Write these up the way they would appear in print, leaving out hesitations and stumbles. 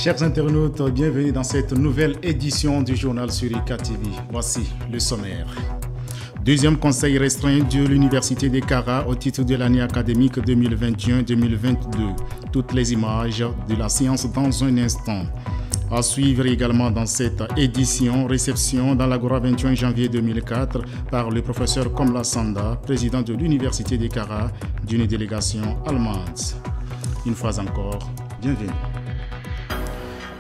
Chers internautes, bienvenue dans cette nouvelle édition du journal sur IK TV. Voici le sommaire. Deuxième conseil restreint de l'Université des Kara au titre de l'année académique 2021-2022. Toutes les images de la séance dans un instant. À suivre également dans cette édition, réception dans l'Agora 21 janvier 2004 par le professeur Komla Sanda, président de l'Université des Kara, d'une délégation allemande. Une fois encore, bienvenue.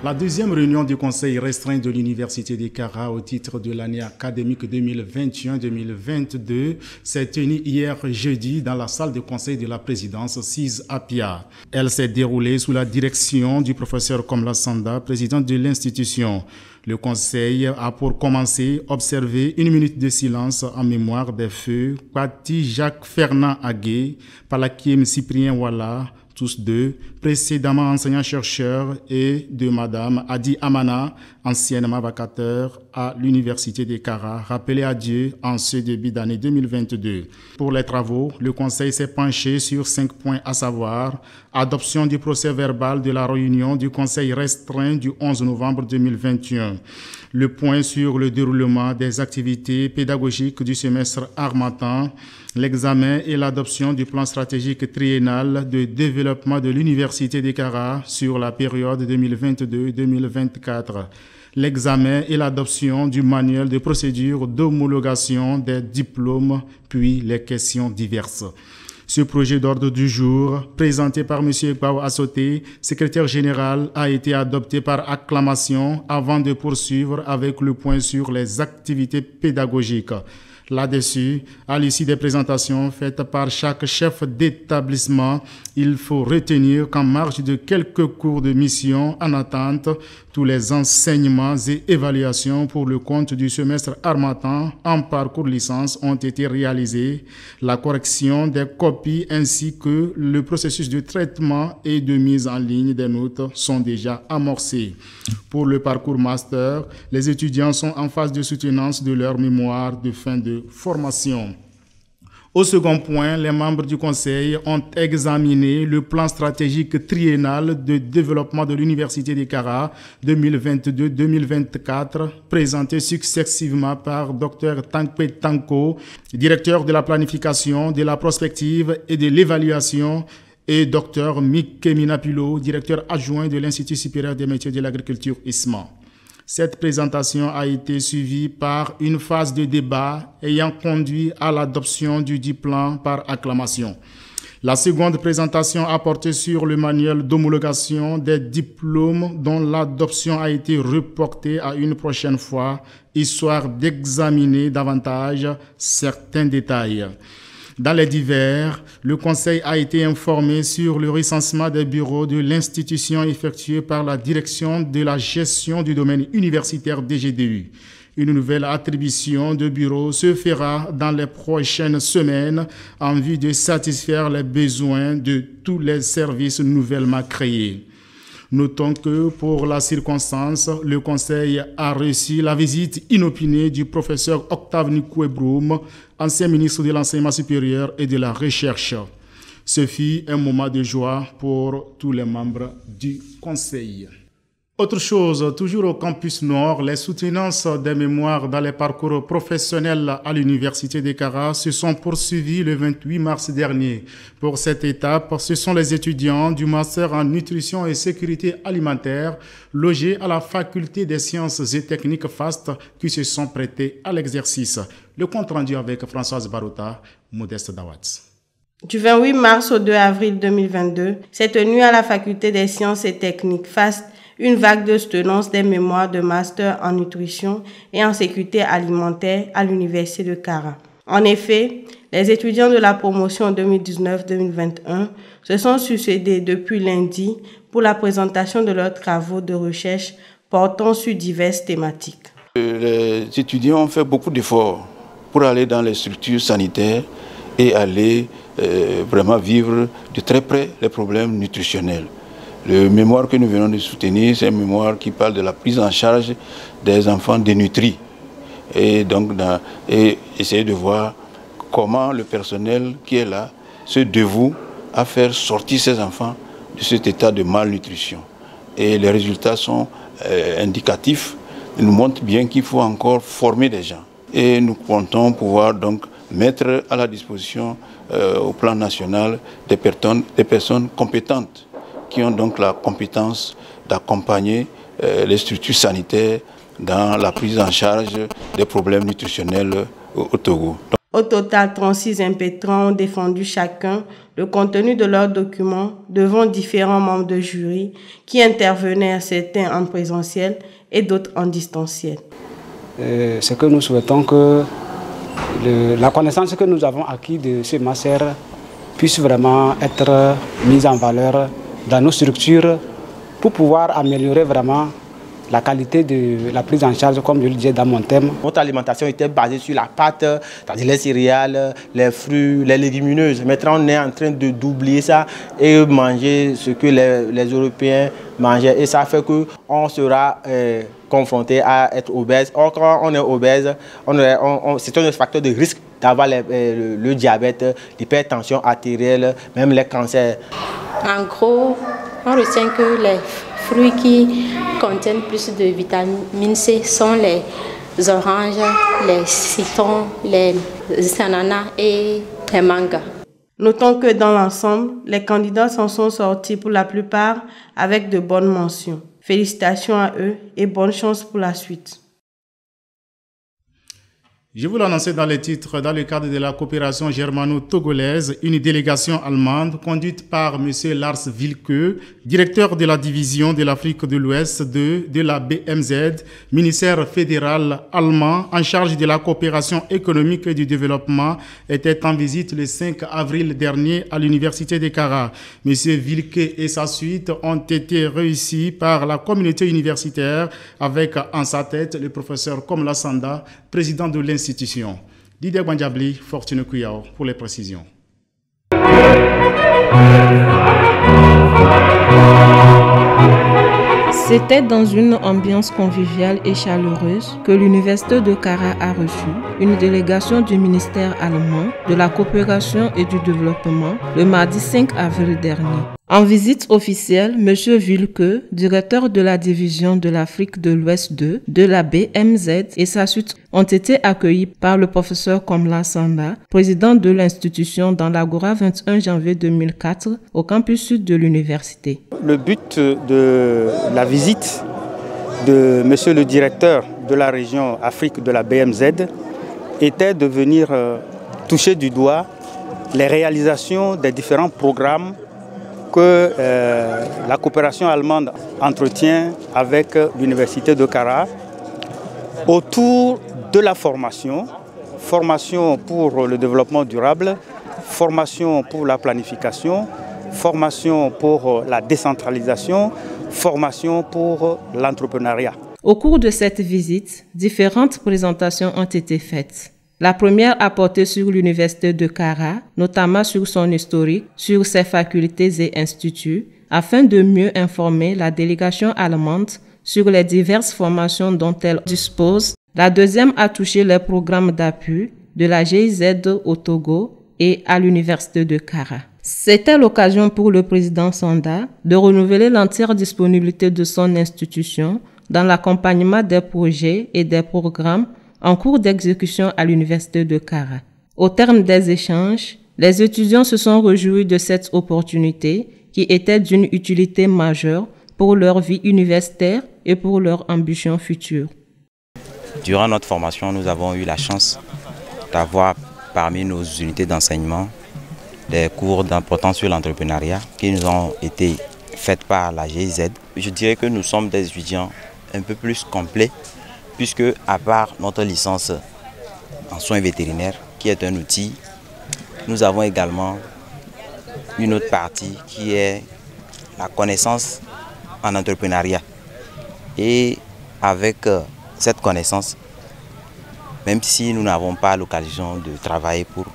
La deuxième réunion du conseil restreint de l'Université des Kara au titre de l'année académique 2021-2022 s'est tenue hier jeudi dans la salle de conseil de la présidence 6 Apia. Elle s'est déroulée sous la direction du professeur Komla Sanda, président de l'institution. Le conseil a pour commencer observé une minute de silence en mémoire des feux Pati Jacques Fernand Agué, Palakiem Cyprien Walla, tous deux, précédemment enseignants-chercheurs, et de Madame Adi Amana, anciennement vacataire à l'Université des Kara, rappelés à Dieu en ce début d'année 2022. Pour les travaux, le Conseil s'est penché sur 5 points, à savoir adoption du procès-verbal de la réunion du Conseil restreint du 11 novembre 2021, le point sur le déroulement des activités pédagogiques du semestre Harmattan, l'examen et l'adoption du plan stratégique triennal de développement de l'Université des Kara sur la période 2022-2024, l'examen et l'adoption du manuel de procédure d'homologation des diplômes, puis les questions diverses. Ce projet d'ordre du jour, présenté par M. Bao Assoté, secrétaire général, a été adopté par acclamation avant de poursuivre avec le point sur les activités pédagogiques. Là-dessus, à l'issue des présentations faites par chaque chef d'établissement, il faut retenir qu'en marge de quelques cours de mission en attente, tous les enseignements et évaluations pour le compte du semestre Harmattan en parcours licence ont été réalisés. La correction des copies ainsi que le processus de traitement et de mise en ligne des notes sont déjà amorcés. Pour le parcours master, les étudiants sont en phase de soutenance de leur mémoire de fin de formation. Au second point, les membres du Conseil ont examiné le plan stratégique triennal de développement de l'Université des Kara 2022-2024, présenté successivement par Dr Tankpe Tanko, directeur de la planification, de la prospective et de l'évaluation, et Dr Mick Minapulo, directeur adjoint de l'Institut supérieur des métiers de l'agriculture ISMA. Cette présentation a été suivie par une phase de débat ayant conduit à l'adoption du diplôme par acclamation. La seconde présentation a porté sur le manuel d'homologation des diplômes dont l'adoption a été reportée à une prochaine fois, histoire d'examiner davantage certains détails. Dans les divers, le Conseil a été informé sur le recensement des bureaux de l'institution effectué par la Direction de la gestion du domaine universitaire DGDU. Une nouvelle attribution de bureaux se fera dans les prochaines semaines en vue de satisfaire les besoins de tous les services nouvellement créés. Notons que pour la circonstance, le Conseil a reçu la visite inopinée du professeur Octave Nikoué-Broum, ancien ministre de l'Enseignement supérieur et de la Recherche. Ce fut un moment de joie pour tous les membres du Conseil. Autre chose, toujours au campus Nord, les soutenances des mémoires dans les parcours professionnels à l'Université des Kara se sont poursuivies le 28 mars dernier. Pour cette étape, ce sont les étudiants du master en nutrition et sécurité alimentaire logés à la faculté des sciences et techniques FAST qui se sont prêtés à l'exercice. Le compte rendu avec Françoise Barouta, Modeste Dawat. Du 28 mars au 2 avril 2022, s'est tenue à la faculté des sciences et techniques FAST une vague de soutenance des mémoires de master en nutrition et en sécurité alimentaire à l'Université de Kara. En effet, les étudiants de la promotion 2019-2021 se sont succédés depuis lundi pour la présentation de leurs travaux de recherche portant sur diverses thématiques. Les étudiants ont fait beaucoup d'efforts pour aller dans les structures sanitaires et aller vraiment vivre de très près les problèmes nutritionnels. Le mémoire que nous venons de soutenir, c'est un mémoire qui parle de la prise en charge des enfants dénutris. Et donc, essayer de voir comment le personnel qui est là se dévoue à faire sortir ces enfants de cet état de malnutrition. et les résultats sont indicatifs. Ils nous montrent bien qu'il faut encore former des gens. Et nous comptons pouvoir donc mettre à la disposition au plan national des personnes compétentes qui ont donc la compétence d'accompagner les structures sanitaires dans la prise en charge des problèmes nutritionnels au Togo. Au total, 36 impétrants ont défendu chacun le contenu de leurs documents devant différents membres de jury qui intervenaient, certains en présentiel et d'autres en distanciel. Ce que nous souhaitons que la connaissance que nous avons acquise de ce master puisse vraiment être mise en valeur dans nos structures pour pouvoir améliorer vraiment la qualité de la prise en charge, comme je le disais dans mon thème. Notre alimentation était basée sur la pâte, c'est-à-dire les céréales, les fruits, les légumineuses. Maintenant, on est en train d'oublier ça et manger ce que les Européens mangeaient. Et ça fait qu'on sera confronté à être obèse. Or, quand on est obèse, c'est un facteur de risque d'avoir le diabète, l'hypertension artérielle, même les cancers. En gros, on retient que les fruits qui contiennent plus de vitamine C sont les oranges, les citrons, les ananas et les mangues. Notons que dans l'ensemble, les candidats s'en sont sortis pour la plupart avec de bonnes mentions. Félicitations à eux et bonne chance pour la suite. Je vous l'annonçais dans les titres, dans le cadre de la coopération germano-togolaise, une délégation allemande conduite par M. Lars Wilke, directeur de la division de l'Afrique de l'Ouest de la BMZ, ministère fédéral allemand en charge de la coopération économique et du développement, était en visite le 5 avril dernier à l'université de Kara. M. Wilke et sa suite ont été réussis par la communauté universitaire avec en sa tête le professeur Komla Sanda, président de l'institution. Didier Bandjabli, Fortune Kuyao pour les précisions. C'était dans une ambiance conviviale et chaleureuse que l'université de Kara a reçu une délégation du ministère allemand de la coopération et du développement le mardi 5 avril dernier. En visite officielle, M. Wilke, directeur de la division de l'Afrique de l'Ouest 2 de la BMZ et sa suite ont été accueillis par le professeur Komla Sanda, président de l'institution dans l'Agora 21 janvier 2004 au campus sud de l'université. Le but de la visite de M. le directeur de la région Afrique de la BMZ était de venir toucher du doigt les réalisations des différents programmes que la coopération allemande entretient avec l'université de Kara autour de la formation pour le développement durable, formation pour la planification, formation pour la décentralisation, formation pour l'entrepreneuriat. Au cours de cette visite, différentes présentations ont été faites. La première a porté sur l'université de Kara, notamment sur son historique, sur ses facultés et instituts, afin de mieux informer la délégation allemande sur les diverses formations dont elle dispose. La deuxième a touché les programmes d'appui de la GIZ au Togo et à l'université de Kara. C'était l'occasion pour le président Sanda de renouveler l'entière disponibilité de son institution dans l'accompagnement des projets et des programmes en cours d'exécution à l'université de Kara. Au terme des échanges, les étudiants se sont réjouis de cette opportunité qui était d'une utilité majeure pour leur vie universitaire et pour leur ambition future. Durant notre formation, nous avons eu la chance d'avoir parmi nos unités d'enseignement des cours d'importance sur l'entrepreneuriat qui nous ont été faits par la GIZ. Je dirais que nous sommes des étudiants un peu plus complets puisque, à part notre licence en soins vétérinaires, qui est un outil, nous avons également une autre partie qui est la connaissance en entrepreneuriat. Et avec cette connaissance, même si nous n'avons pas l'occasion de travailler pour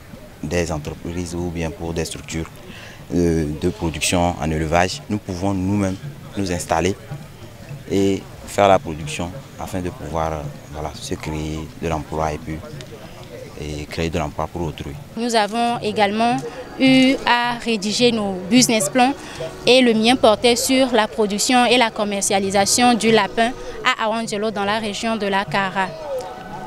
des entreprises ou bien pour des structures de production en élevage, nous pouvons nous-mêmes nous installer et faire la production afin de pouvoir se créer de l'emploi et puis et créer de l'emploi pour autrui. Nous avons également eu à rédiger nos business plans et le mien portait sur la production et la commercialisation du lapin à Awandjelo dans la région de la Kara.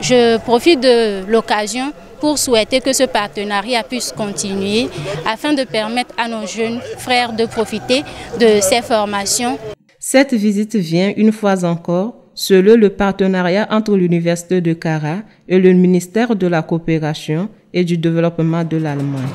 Je profite de l'occasion pour souhaiter que ce partenariat puisse continuer afin de permettre à nos jeunes frères de profiter de ces formations. Cette visite vient une fois encore sceller le partenariat entre l'Université de Kara et le ministère de la Coopération et du Développement de l'Allemagne.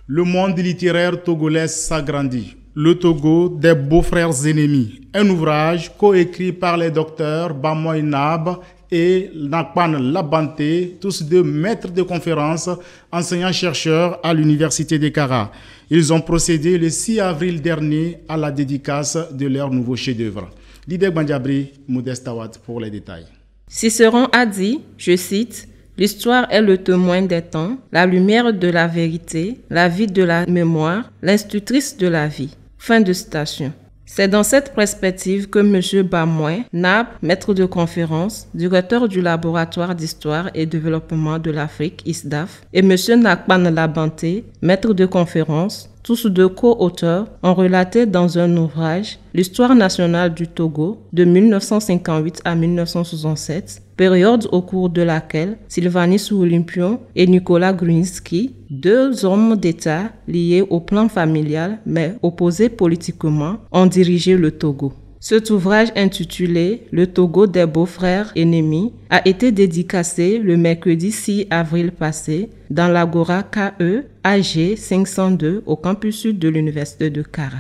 Le monde littéraire togolais s'agrandit. Le Togo des beaux-frères ennemis, un ouvrage coécrit par les docteurs Bamoy Nab et Nakpan Labanté, tous deux maîtres de conférences, enseignants-chercheurs à l'Université de Kara. Ils ont procédé le 6 avril dernier à la dédicace de leur nouveau chef-d'œuvre. Lidek Bandiabri, Modeste Awad pour les détails. Cicéron a dit, je cite, « L'histoire est le témoin des temps, la lumière de la vérité, la vie de la mémoire, l'institutrice de la vie. » Fin de citation. C'est dans cette perspective que M. Bamoy Nab, maître de conférence, directeur du laboratoire d'histoire et développement de l'Afrique, ISDAF, et M. Nakpan Labanté, maître de conférence, tous deux co-auteurs, ont relaté dans un ouvrage l'histoire nationale du Togo de 1958 à 1967, période au cours de laquelle Sylvanus Olympion et Nicolas Gruinski, deux hommes d'État liés au plan familial mais opposés politiquement, ont dirigé le Togo. Cet ouvrage intitulé « Le Togo des beaux-frères ennemis » a été dédicacé le mercredi 6 avril passé dans l'Agora KE AG 502 au campus sud de l'Université de Kara.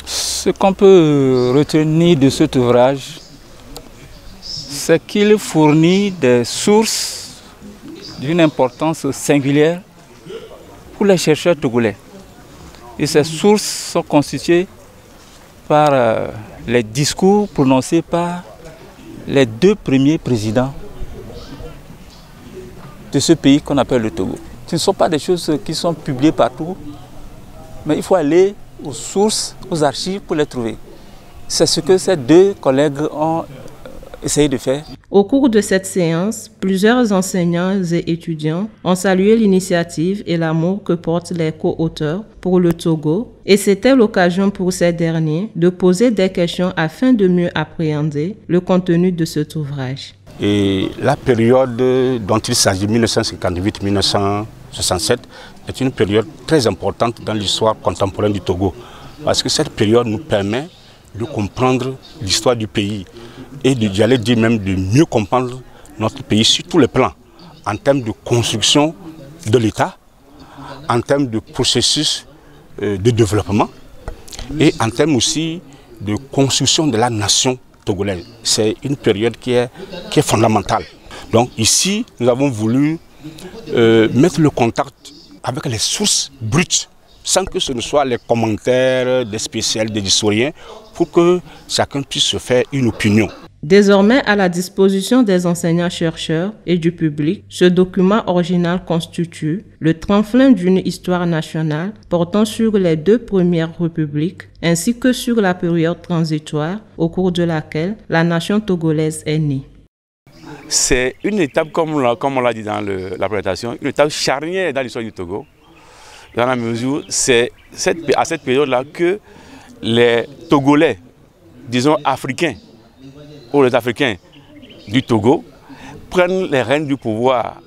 Ce qu'on peut retenir de cet ouvrage, c'est qu'il fournit des sources d'une importance singulière pour les chercheurs togolais. Et ces sources sont constituées par les discours prononcés par les deux premiers présidents de ce pays qu'on appelle le Togo. Ce ne sont pas des choses qui sont publiées partout, mais il faut aller aux sources, aux archives pour les trouver. C'est ce que ces deux collègues ont essayé de faire. Au cours de cette séance, plusieurs enseignants et étudiants ont salué l'initiative et l'amour que portent les co-auteurs pour le Togo, et c'était l'occasion pour ces derniers de poser des questions afin de mieux appréhender le contenu de cet ouvrage. Et la période dont il s'agit, 1958-1967, est une période très importante dans l'histoire contemporaine du Togo, parce que cette période nous permet de comprendre l'histoire du pays et j'allais dire même de mieux comprendre notre pays sur tous les plans, en termes de construction de l'État, en termes de processus de développement et en termes aussi de construction de la nation togolaise. C'est une période qui est fondamentale. Donc ici, nous avons voulu mettre le contact avec les sources brutes, sans que ce ne soit les commentaires des spécialistes, des historiens, pour que chacun puisse se faire une opinion. Désormais à la disposition des enseignants-chercheurs et du public, ce document original constitue le tremplin d'une histoire nationale portant sur les deux premières républiques ainsi que sur la période transitoire au cours de laquelle la nation togolaise est née. C'est une étape, comme on l'a dit dans la présentation, une étape charnière dans l'histoire du Togo, dans la mesure où c'est à cette période-là que les Togolais, disons africains, ou les Africains du Togo, prennent les rênes du pouvoir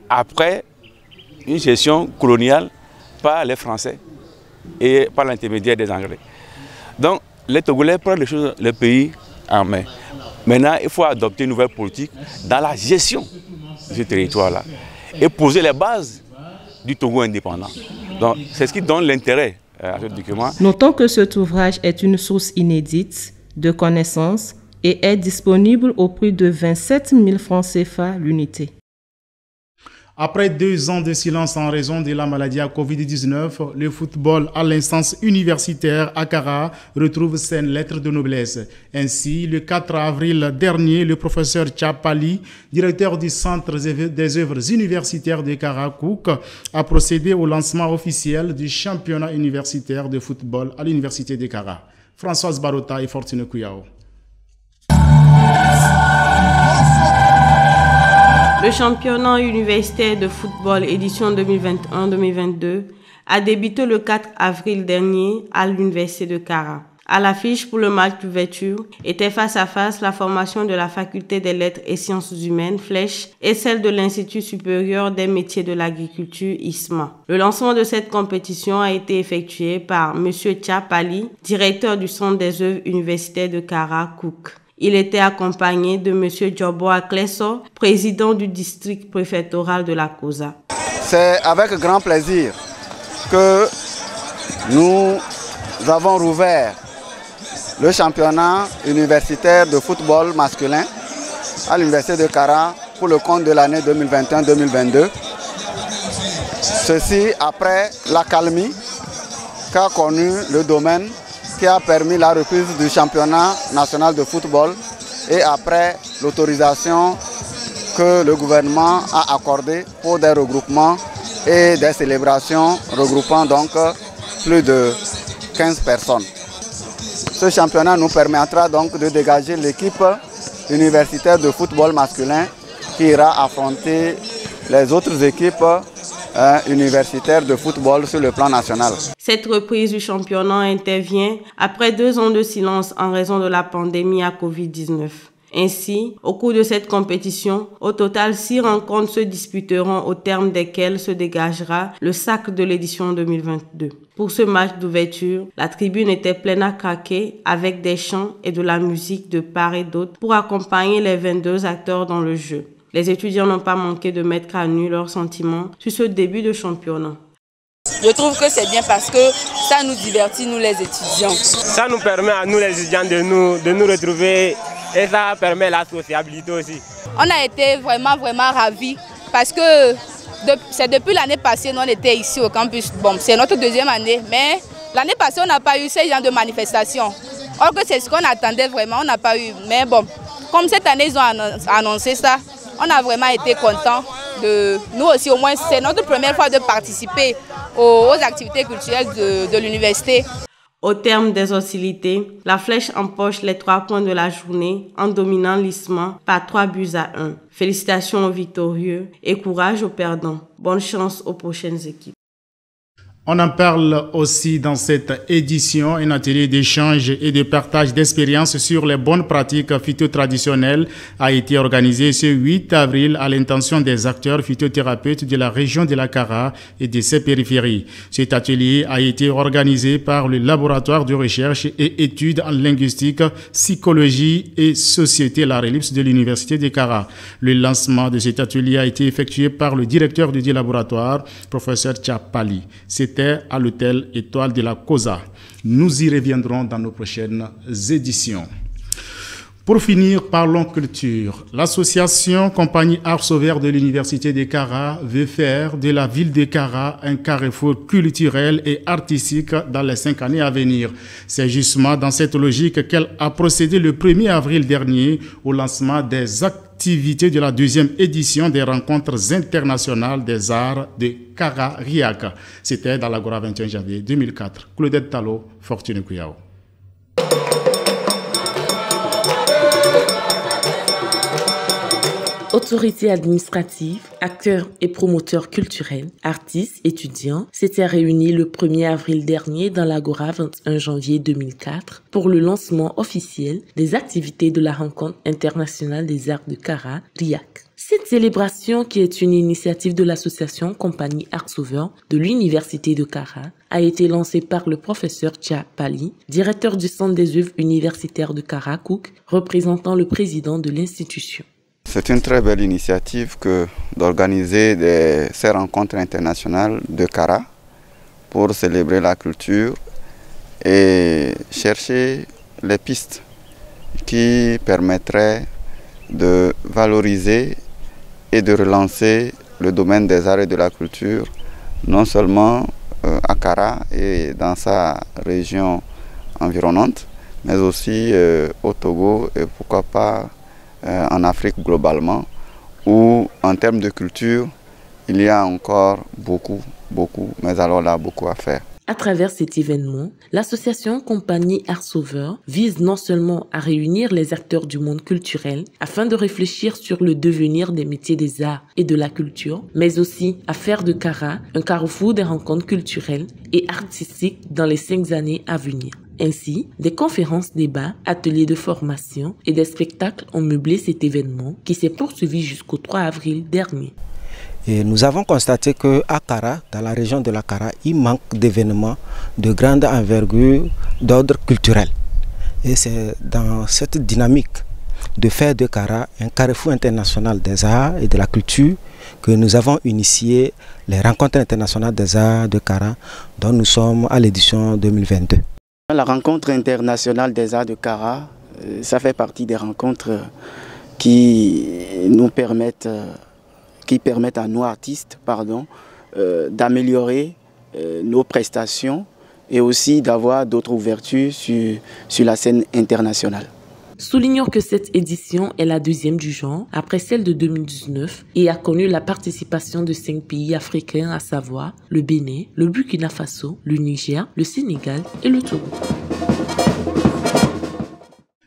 après une gestion coloniale par les Français et par l'intermédiaire des Anglais. Donc les Togolais prennent le pays en main. Maintenant, il faut adopter une nouvelle politique dans la gestion de ce territoire-là et poser les bases du Togo indépendant. Donc c'est ce qui donne l'intérêt à ce document. Notons que cet ouvrage est une source inédite de connaissances et est disponible au prix de 27 000 francs CFA l'unité. Après 2 ans de silence en raison de la maladie à Covid-19, le football à l'instance universitaire à Kara retrouve ses lettres de noblesse. Ainsi, le 4 avril dernier, le professeur Tchapali, directeur du Centre des œuvres universitaires de Kara-Kouk, a procédé au lancement officiel du championnat universitaire de football à l'université de Kara. Françoise Barota et Fortune Kouyao. Le championnat universitaire de football édition 2021-2022 a débuté le 4 avril dernier à l'université de Kara. À l'affiche pour le match d'ouverture était face à face la formation de la faculté des lettres et sciences humaines, Flèche, et celle de l'Institut supérieur des métiers de l'agriculture, ISMA. Le lancement de cette compétition a été effectué par M. Tcha Pali, directeur du Centre des œuvres universitaires de Kara, Cook. Il était accompagné de M. Djobo Akleso, président du district préfectoral de la COSA. C'est avec grand plaisir que nous avons rouvert le championnat universitaire de football masculin à l'université de Kara pour le compte de l'année 2021-2022. Ceci après l'accalmie qu'a connu le domaine, qui a permis la reprise du championnat national de football et après l'autorisation que le gouvernement a accordée pour des regroupements et des célébrations regroupant donc plus de 15 personnes. Ce championnat nous permettra donc de dégager l'équipe universitaire de football masculin qui ira affronter les autres équipes universitaires de football sur le plan national. Cette reprise du championnat intervient après 2 ans de silence en raison de la pandémie à Covid-19. Ainsi, au cours de cette compétition, au total 6 rencontres se disputeront au terme desquelles se dégagera le sacre de l'édition 2022. Pour ce match d'ouverture, la tribune était pleine à craquer avec des chants et de la musique de part et d'autre pour accompagner les 22 acteurs dans le jeu. Les étudiants n'ont pas manqué de mettre à nu leurs sentiments sur ce début de championnat. Je trouve que c'est bien parce que ça nous divertit, nous les étudiants. Ça nous permet à nous les étudiants de nous retrouver et ça permet la sociabilité aussi. On a été vraiment ravis parce que c'est depuis l'année passée qu'on était ici au campus. Bon, c'est notre 2e année, mais l'année passée on n'a pas eu ce genre de manifestation. Or que c'est ce qu'on attendait vraiment, on n'a pas eu. Mais bon, comme cette année ils ont annoncé ça, on a vraiment été contents. Nous aussi au moins, c'est notre première fois de participer aux activités culturelles de l'université. Au terme des hostilités, la Flèche empoche les 3 points de la journée en dominant l'ISMA par 3-1. Félicitations aux victorieux et courage aux perdants. Bonne chance aux prochaines équipes. On en parle aussi dans cette édition, un atelier d'échange et de partage d'expériences sur les bonnes pratiques phytotraditionnelles a été organisé ce 8 avril à l'intention des acteurs phytothérapeutes de la région de la Kara et de ses périphéries. Cet atelier a été organisé par le laboratoire de recherche et études en linguistique, psychologie et société, la RELIPS de l'université de Kara. Le lancement de cet atelier a été effectué par le directeur du laboratoire, professeur Tcha Pali. C'était à l'hôtel Étoile de la COSA. Nous y reviendrons dans nos prochaines éditions. Pour finir, parlons culture. L'association Compagnie Art Sauveur de l'Université de Kara veut faire de la ville de Kara un carrefour culturel et artistique dans les 5 années à venir. C'est justement dans cette logique qu'elle a procédé le 1er avril dernier au lancement des activités de la 2e édition des rencontres internationales des arts de Kara Riaka. C'était dans l'Agora 21 janvier 2004. Claudette Talo, Fortune Kuyao. Autorités administratives, acteurs et promoteurs culturels, artistes, étudiants s'étaient réunis le 1er avril dernier dans l'Agora 21 janvier 2004 pour le lancement officiel des activités de la rencontre internationale des arts de Kara, RIAC. Cette célébration, qui est une initiative de l'association Compagnie Art Sauveur de l'Université de Kara, a été lancée par le professeur Tcha Pali, directeur du Centre des œuvres universitaires de Kara, Cook, représentant le président de l'institution. C'est une très belle initiative que d'organiser ces rencontres internationales de Kara pour célébrer la culture et chercher les pistes qui permettraient de valoriser et de relancer le domaine des arts et de la culture, non seulement à Kara et dans sa région environnante, mais aussi au Togo et pourquoi pas en Afrique globalement, où en termes de culture, il y a encore beaucoup, mais alors là, beaucoup à faire. À travers cet événement, l'association Compagnie Art Sauveur vise non seulement à réunir les acteurs du monde culturel afin de réfléchir sur le devenir des métiers des arts et de la culture, mais aussi à faire de Kara un carrefour des rencontres culturelles et artistiques dans les 5 années à venir. Ainsi, des conférences, débats, ateliers de formation et des spectacles ont meublé cet événement qui s'est poursuivi jusqu'au 3 avril dernier. Et nous avons constaté qu'à Kara, dans la région de la Kara, il manque d'événements de grande envergure d'ordre culturel. Et c'est dans cette dynamique de faire de Kara un carrefour international des arts et de la culture que nous avons initié les rencontres internationales des arts de Kara, dont nous sommes à l'édition 2022. La rencontre internationale des arts de Kara, ça fait partie des rencontres qui nous permettent à nos artistes d'améliorer nos prestations et aussi d'avoir d'autres ouvertures sur la scène internationale. Soulignons que cette édition est la 2e du genre, après celle de 2019, et a connu la participation de 5 pays africains, à savoir le Bénin, le Burkina Faso, le Niger, le Sénégal et le Togo.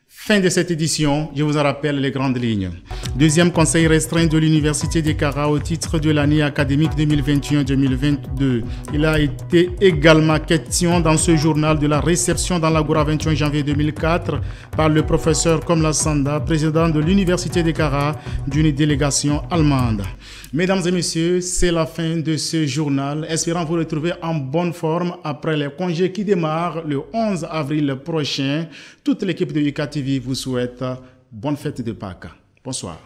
Fin de cette édition, je vous en rappelle les grandes lignes. 2e conseil restreint de l'Université de Kara au titre de l'année académique 2021-2022. Il a été également question dans ce journal de la réception dans l'Agora 21 janvier 2004 par le professeur Komla Sanda, président de l'Université de Kara, d'une délégation allemande. Mesdames et messieurs, c'est la fin de ce journal. Espérons vous retrouver en bonne forme après les congés qui démarrent le 11 avril prochain. Toute l'équipe de UCATV vous souhaite bonne fête de Pâques. Bonsoir.